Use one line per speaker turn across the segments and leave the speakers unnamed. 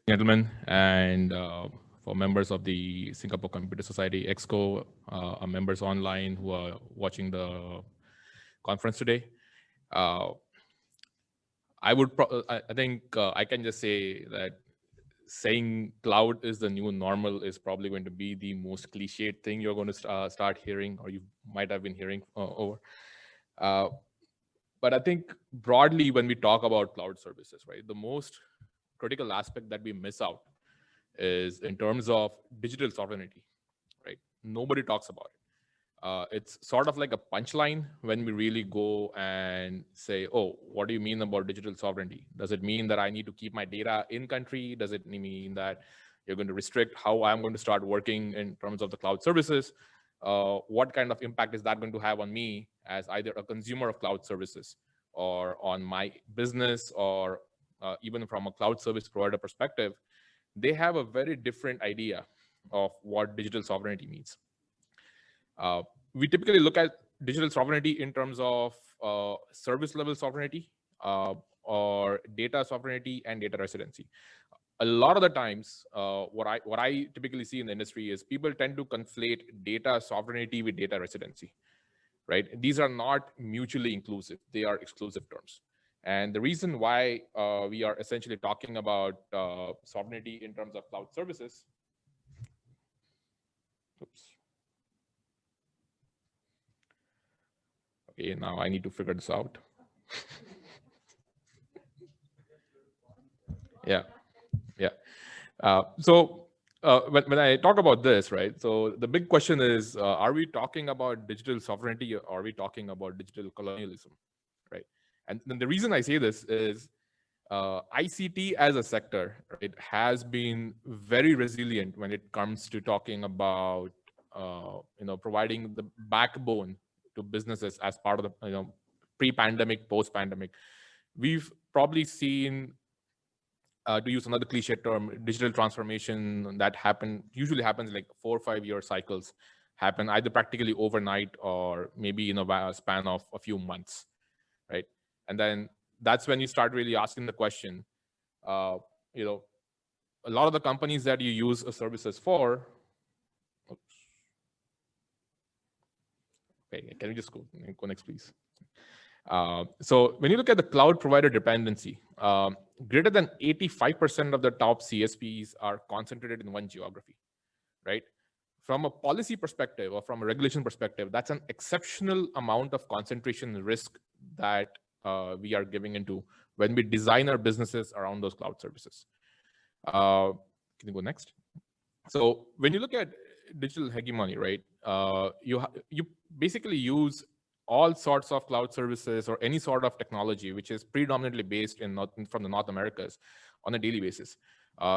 Gentlemen, and for members of the Singapore Computer Society Exco, members online who are watching the conference today. Uh, I think I can just say that saying cloud is the new normal is probably going to be the most cliched thing you're going to start hearing, or you might have been hearing over. Uh, but I think broadly, when we talk about cloud services, right, the most critical aspect that we miss out is in terms of digital sovereignty, right? Nobody talks about it. It's sort of like a punchline when we really go and say, oh, what do you mean about digital sovereignty? Does it mean that I need to keep my data in country? Does it mean that you're going to restrict how I'm going to start working in terms of the cloud services? What kind of impact is that going to have on me as either a consumer of cloud services or on my business, or even from a cloud service provider perspective? They have a very different idea of what digital sovereignty means. Uh, we typically look at digital sovereignty in terms of service level sovereignty, or data sovereignty and data residency. A lot of the times, what I typically see in the industry is people tend to conflate data sovereignty with data residency, right? These are not mutually inclusive; they are exclusive terms. And the reason why we are essentially talking about sovereignty in terms of cloud services. Oops. Okay, now I need to figure this out. Yeah, yeah. When I talk about this, right? So the big question is, are we talking about digital sovereignty, or are we talking about digital colonialism, right? And then the reason I say this is ICT as a sector, right, has been very resilient when it comes to talking about providing the backbone to businesses as part of the pre-pandemic, post-pandemic. We've probably seen, to use another cliche term, digital transformation that usually happens like 4 or 5 year cycles, happen either practically overnight or maybe in a span of a few months, right? And then that's when you start really asking the question, uh, you know, a lot of the companies that you use services for. Oops. Okay, can you just go next, please? So when you look at the cloud provider dependency, greater than 85% of the top CSPs are concentrated in one geography, right? From a policy perspective or from a regulation perspective, that's an exceptional amount of concentration risk that we are giving into when we design our businesses around those cloud services. Can you go next? So when you look at digital hegemony, right, you basically use all sorts of cloud services or any sort of technology which is predominantly based from the North Americas on a daily basis.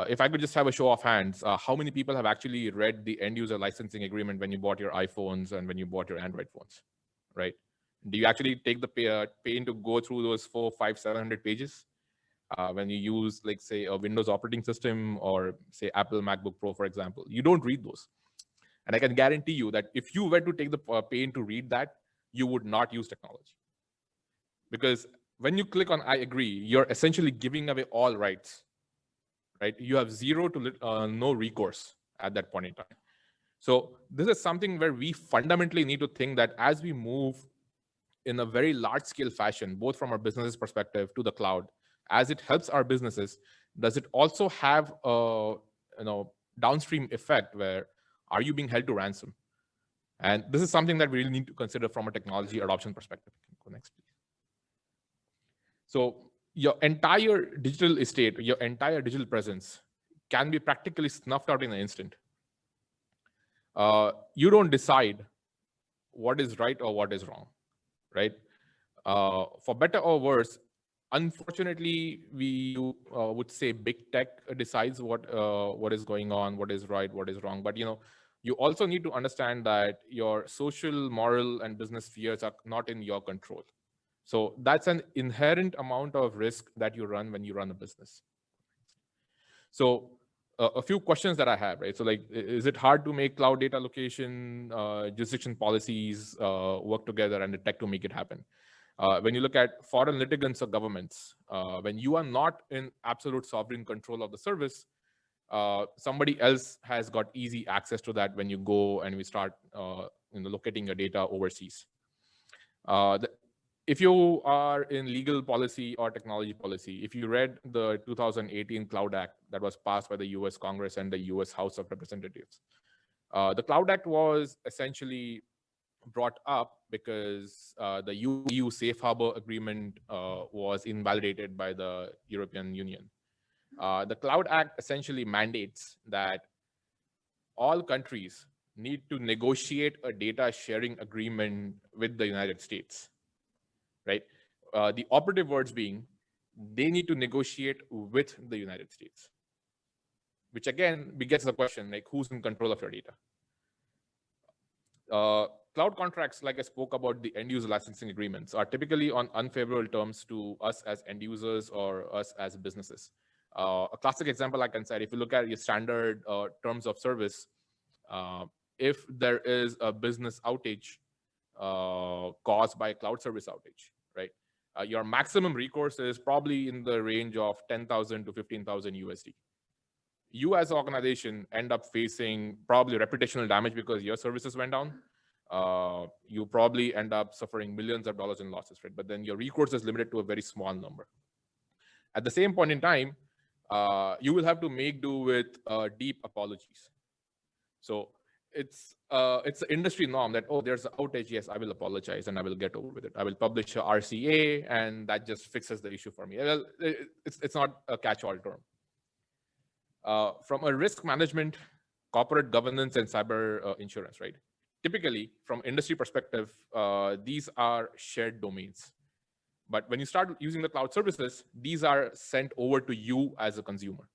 If I could just have a show of hands, how many people have actually read the end user licensing agreement when you bought your iPhones and when you bought your Android phones, right? Do you actually take the pain to go through those 4, 5, 700 pages? When you use, like, say, a Windows operating system or, say, Apple MacBook Pro, for example, you don't read those. And I can guarantee you that if you were to take the pain to read that, you would not use technology. Because when you click on I agree, you're essentially giving away all rights, right? You have zero to no recourse at that point in time. So this is something where we fundamentally need to think that as we move in a very large scale fashion, both from our business perspective to the cloud, as it helps our businesses, does it also have a downstream effect where are you being held to ransom? And this is something that we really need to consider from a technology adoption perspective. Go next, please. So your entire digital estate, your entire digital presence can be practically snuffed out in an instant. You don't decide what is right or what is wrong, right? For better or worse, unfortunately, we would say big tech decides what is going on, what is right, what is wrong. But you also need to understand that your social, moral, and business spheres are not in your control. So that's an inherent amount of risk that you run when you run a business. So a few questions that I have, right? So, like, is it hard to make cloud data location, jurisdiction policies work together and the tech to make it happen? When you look at foreign litigants or governments, when you are not in absolute sovereign control of the service, somebody else has got easy access to that when you go and we start locating your data overseas. The, if you are in legal policy or technology policy, if you read the 2018 Cloud Act that was passed by the US Congress and the US House of Representatives, the Cloud Act was essentially brought up because the EU Safe Harbor Agreement was invalidated by the European Union. The Cloud Act essentially mandates that all countries need to negotiate a data sharing agreement with the United States, right? The operative words being, they need to negotiate with the United States, which again begets the question, like, who's in control of your data? Cloud contracts, like I spoke about, the end user licensing agreements, are typically on unfavorable terms to us as end users or us as businesses. A classic example I can cite, if you look at your standard terms of service, if there is a business outage caused by a cloud service outage, right? Your maximum recourse is probably in the range of 10,000 to 15,000 USD. You as an organization end up facing probably reputational damage because your services went down. You probably end up suffering millions of dollars in losses, right? But then your recourse is limited to a very small number. At the same point in time, you will have to make do with deep apologies. So it's an industry norm that, oh, there's an outage, yes, I will apologize and I will get over with it. I will publish a RCA and that just fixes the issue for me. Well, it's not a catch-all term. From a risk management, corporate governance, and cyber insurance, right? Typically, from industry perspective, these are shared domains. But when you start using the cloud services, these are sent over to you as a consumer,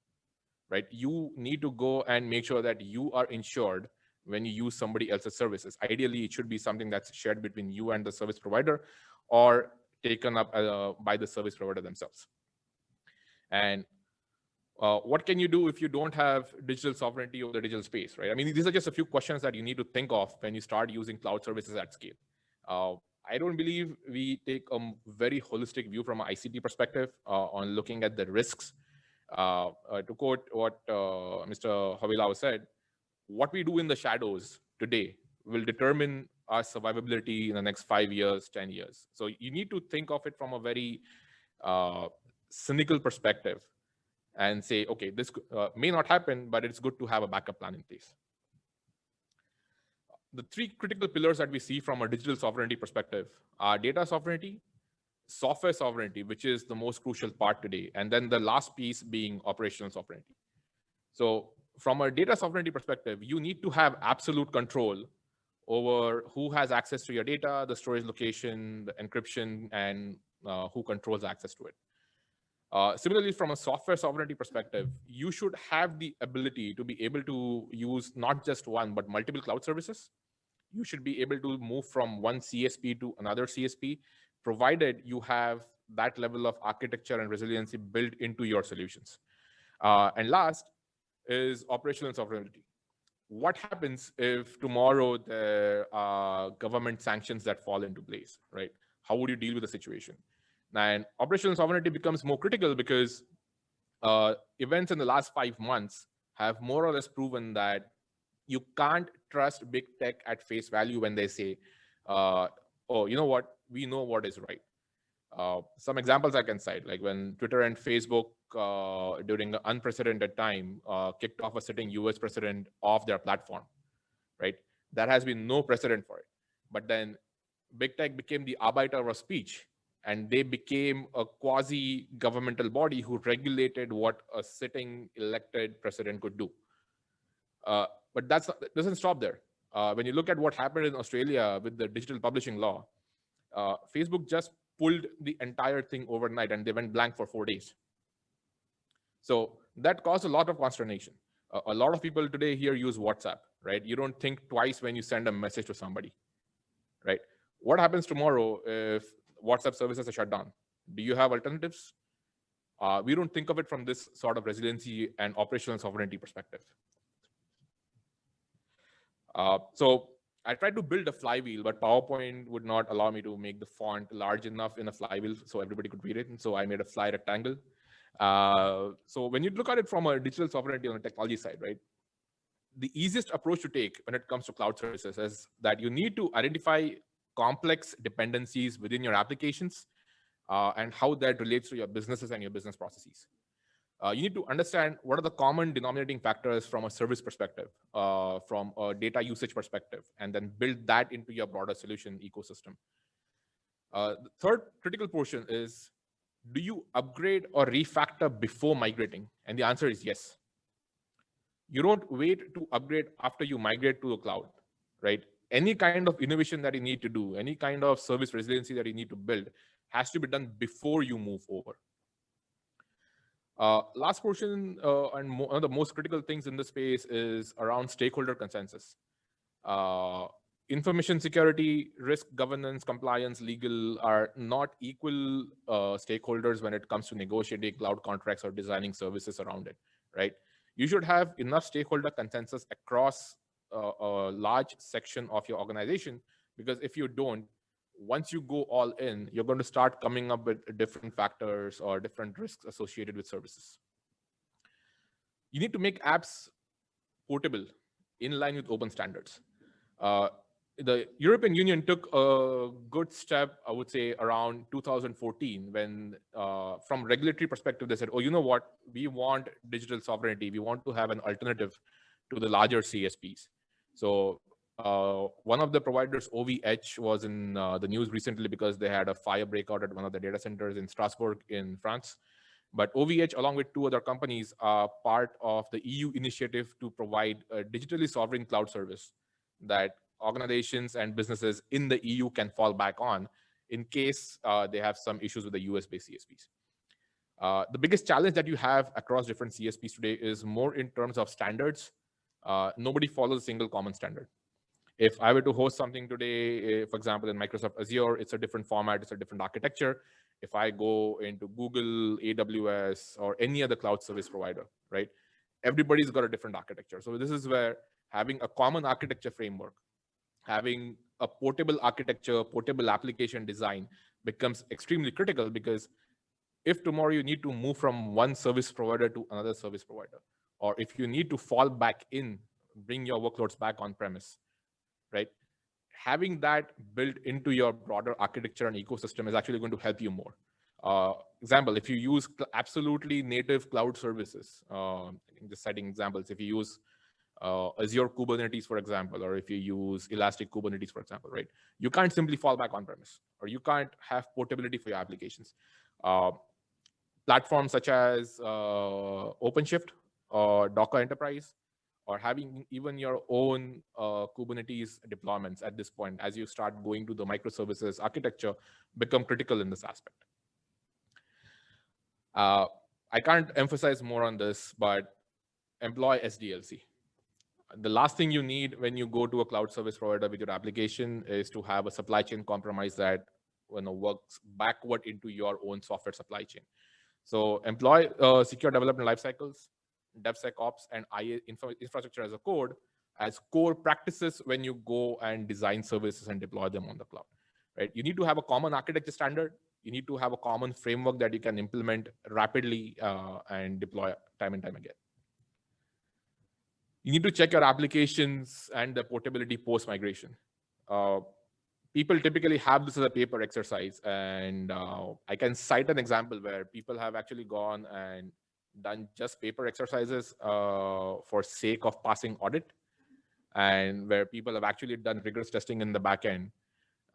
right? You need to go and make sure that you are insured when you use somebody else's services. Ideally, it should be something that's shared between you and the service provider or taken up by the service provider themselves. And what can you do if you don't have digital sovereignty over the digital space, right? I mean, these are just a few questions that you need to think of when you start using cloud services at scale. I don't believe we take a very holistic view from an ICT perspective on looking at the risks. To quote what Mr. Havilao said, what we do in the shadows today will determine our survivability in the next 5 years, 10 years. So you need to think of it from a very cynical perspective and say, okay, this may not happen, but it's good to have a backup plan in place. The three critical pillars that we see from a digital sovereignty perspective are data sovereignty, software sovereignty, which is the most crucial part today, and then the last piece being operational sovereignty. So from a data sovereignty perspective, you need to have absolute control over who has access to your data, the storage location, the encryption, and who controls access to it. Similarly, from a software sovereignty perspective, you should have the ability to be able to use not just one, but multiple cloud services. You should be able to move from one CSP to another CSP, provided you have that level of architecture and resiliency built into your solutions. And last is operational sovereignty. What happens if tomorrow there are government sanctions that fall into place, right? How would you deal with the situation? And operational sovereignty becomes more critical because events in the last 5 months have more or less proven that you can't trust big tech at face value when they say, oh, you know what, we know what is right. Some examples I can cite, like when Twitter and Facebook during an unprecedented time kicked off a sitting US president off their platform, right? There has been no precedent for it. But then big tech became the arbiter of speech, and they became a quasi-governmental body who regulated what a sitting elected president could do. But that doesn't stop there. When you look at what happened in Australia with the digital publishing law, Facebook just pulled the entire thing overnight and they went blank for 4 days. So that caused a lot of consternation. A lot of people today here use WhatsApp, right? You don't think twice when you send a message to somebody, right? What happens tomorrow if WhatsApp services are shut down? Do you have alternatives? We don't think of it from this sort of resiliency and operational sovereignty perspective. So I tried to build a flywheel, but PowerPoint would not allow me to make the font large enough in a flywheel so everybody could read it. And so I made a fly rectangle. So when you look at it from a digital sovereignty on the technology side, right, the easiest approach to take when it comes to cloud services is that you need to identify complex dependencies within your applications and how that relates to your businesses and your business processes. You need to understand what are the common denominating factors from a service perspective, from a data usage perspective, and then build that into your broader solution ecosystem. The third critical portion is, do you upgrade or refactor before migrating? And the answer is yes. You don't wait to upgrade after you migrate to the cloud, right? Any kind of innovation that you need to do, any kind of service resiliency that you need to build has to be done before you move over. Last portion, and one of the most critical things in this space is around stakeholder consensus. Uh, Information security, risk governance, compliance, legal are not equal stakeholders when it comes to negotiating cloud contracts or designing services around it, right? You should have enough stakeholder consensus across a large section of your organization, because if you don't, once you go all in, you're going to start coming up with different factors or different risks associated with services. You need to make apps portable in line with open standards. Uh, the European Union took a good step, I would say, around 2014, when from regulatory perspective, they said, oh, you know what? We want digital sovereignty. We want to have an alternative to the larger CSPs. So one of the providers, OVH, was in the news recently because they had a fire breakout at one of the data centers in Strasbourg in France. But OVH, along with two other companies, are part of the EU initiative to provide a digitally sovereign cloud service that organizations and businesses in the EU can fall back on in case they have some issues with the US-based CSPs. The biggest challenge that you have across different CSPs today is more in terms of standards. Nobody follows a single common standard. If I were to host something today, for example, in Microsoft Azure, it's a different format, it's a different architecture. If I go into Google, AWS, or any other cloud service provider, right? Everybody's got a different architecture. So this is where having a common architecture framework, having a portable architecture, portable application design becomes extremely critical, because if tomorrow you need to move from one service provider to another service provider, or if you need to fall back in, bring your workloads back on premise, right? Having that built into your broader architecture and ecosystem is actually going to help you more. Example, if you use absolutely native cloud services, just citing examples, if you use Azure Kubernetes, for example, or if you use Elastic Kubernetes, for example, right? You can't simply fall back on premise, or you can't have portability for your applications. Platforms such as OpenShift or Docker Enterprise, or having even your own Kubernetes deployments at this point, as you start going to the microservices architecture, become critical in this aspect. I can't emphasize more on this, but employ SDLC. The last thing you need when you go to a cloud service provider with your application is to have a supply chain compromise that works backward into your own software supply chain. So employ secure development lifecycles, DevSecOps, and IA infrastructure as a code as core practices when you go and design services and deploy them on the cloud, right? You need to have a common architecture standard. You need to have a common framework that you can implement rapidly and deploy time and time again. You need to check your applications and the portability post-migration. People typically have this as a paper exercise, and I can cite an example where people have actually gone and done just paper exercises for sake of passing audit, and where people have actually done rigorous testing in the back end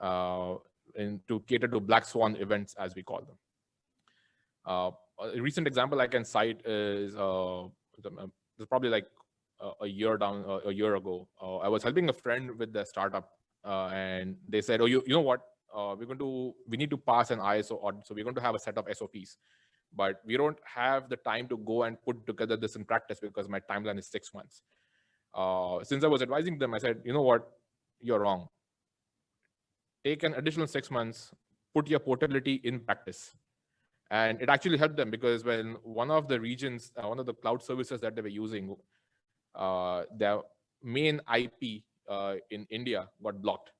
to cater to black swan events, as we call them. A recent example I can cite is there's probably like a year ago. I was helping a friend with the startup, and they said, "Oh, you know what? We need to pass an ISO audit, so we're going to have a set of SOPs, but we don't have the time to go and put together this in practice because my timeline is 6 months." Since I was advising them, I said, "You know what? You're wrong. Take an additional 6 months, put your portability in practice." And it actually helped them, because when one of the regions, one of the cloud services that they were using, their main IP in India got blocked.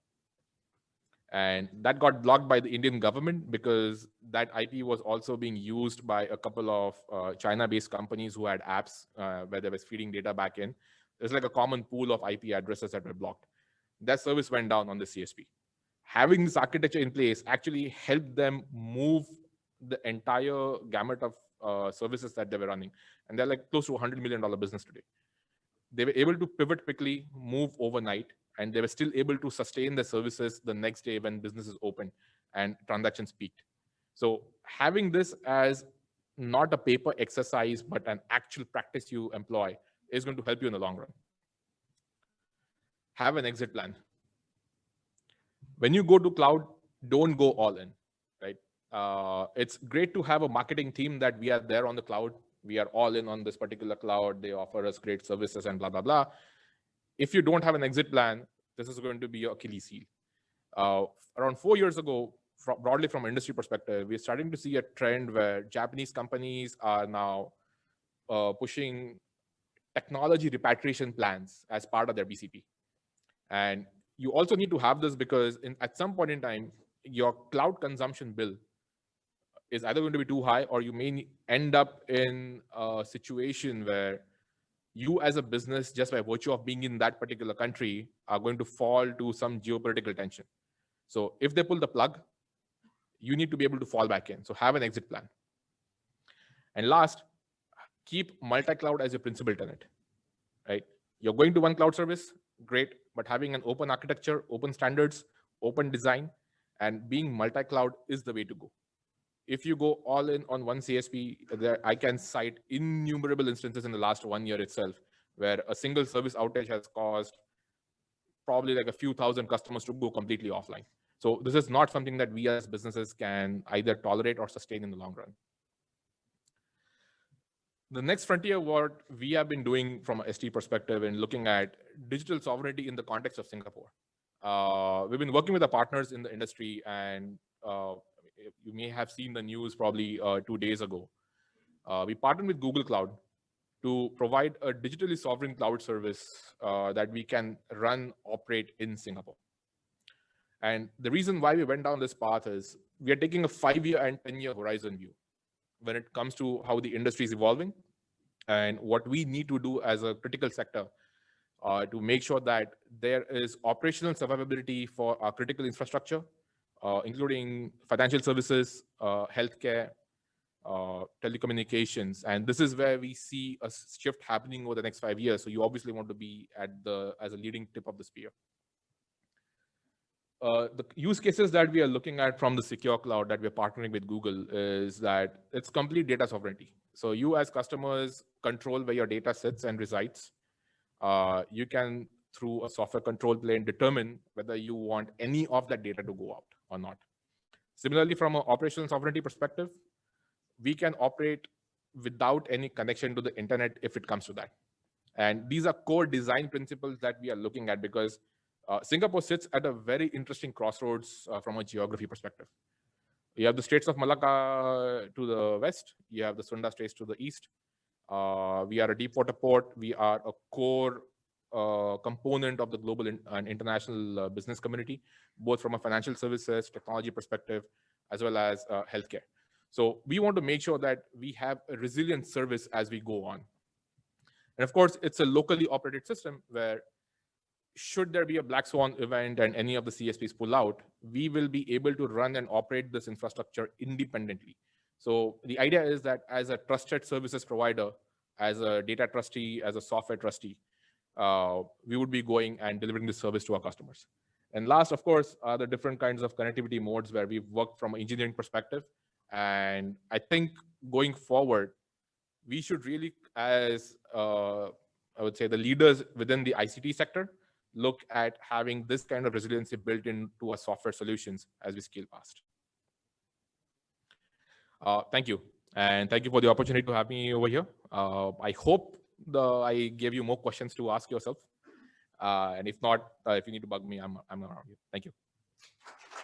And that got blocked by the Indian government because that IP was also being used by a couple of China-based companies who had apps where they were feeding data back in. There's like a common pool of IP addresses that were blocked. That service went down on the CSP. Having this architecture in place actually helped them move the entire gamut of services that they were running. And they're like close to $100 million business today. They were able to pivot quickly, move overnight, and they were still able to sustain the services the next day when businesses opened and transactions peaked. So having this as not a paper exercise, but an actual practice you employ is going to help you in the long run. Have an exit plan. When you go to cloud, don't go all in, right? It's great to have a marketing team that we are there on the cloud. We are all in on this particular cloud. They offer us great services and blah, blah, blah. If you don't have an exit plan, this is going to be your Achilles heel. Around 4 years ago, broadly from an industry perspective, we're starting to see a trend where Japanese companies are now pushing technology repatriation plans as part of their BCP. And you also need to have this because at some point in time, your cloud consumption bill is either going to be too high, or you may end up in a situation where you as a business, just by virtue of being in that particular country, are going to fall to some geopolitical tension. So if they pull the plug, you need to be able to fall back in. So have an exit plan. And last, keep multi-cloud as your principal tenant, right? You're going to one cloud service, great, but having an open architecture, open standards, open design, and being multi-cloud is the way to go. If you go all in on one CSP, I can cite innumerable instances in the last 1 year itself where a single service outage has caused probably like a few thousand customers to go completely offline. So this is not something that we as businesses can either tolerate or sustain in the long run. The next frontier, what we have been doing from an ST perspective and looking at digital sovereignty in the context of Singapore. We've been working with our partners in the industry, and you may have seen the news probably 2 days ago. We partnered with Google Cloud to provide a digitally sovereign cloud service that we can run, operate in Singapore. And the reason why we went down this path is we are taking a 5-year and 10-year horizon view when it comes to how the industry is evolving and what we need to do as a critical sector to make sure that there is operational survivability for our critical infrastructure, including financial services, healthcare, telecommunications. And this is where we see a shift happening over the next 5 years. So you obviously want to be as a leading tip of the spear. The use cases that we are looking at from the secure cloud that we're partnering with Google is that it's complete data sovereignty. So you as customers control where your data sits and resides. You can, through a software control plane, determine whether you want any of that data to go out or not. Similarly, from an operational sovereignty perspective, we can operate without any connection to the internet if it comes to that. And these are core design principles that we are looking at because Singapore sits at a very interesting crossroads from a geography perspective. You have the Straits of Malacca to the west. You have the Sunda Straits to the east. We are a deep water port. We are a core component of the global and international business community, both from a financial services, technology perspective, as well as healthcare. So we want to make sure that we have a resilient service as we go on. And of course, it's a locally operated system where should there be a black swan event and any of the CSPs pull out, we will be able to run and operate this infrastructure independently. So the idea is that as a trusted services provider, as a data trustee, as a software trustee, we would be going and delivering this service to our customers. And last, of course, are the different kinds of connectivity modes where we've worked from an engineering perspective. And I think going forward, we should really, as I would say, the leaders within the ICT sector, look at having this kind of resiliency built into our software solutions as we scale past. Thank you. And thank you for the opportunity to have me over here. I hope I gave you more questions to ask yourself. And if not, if you need to bug me, I'm around you. Thank you.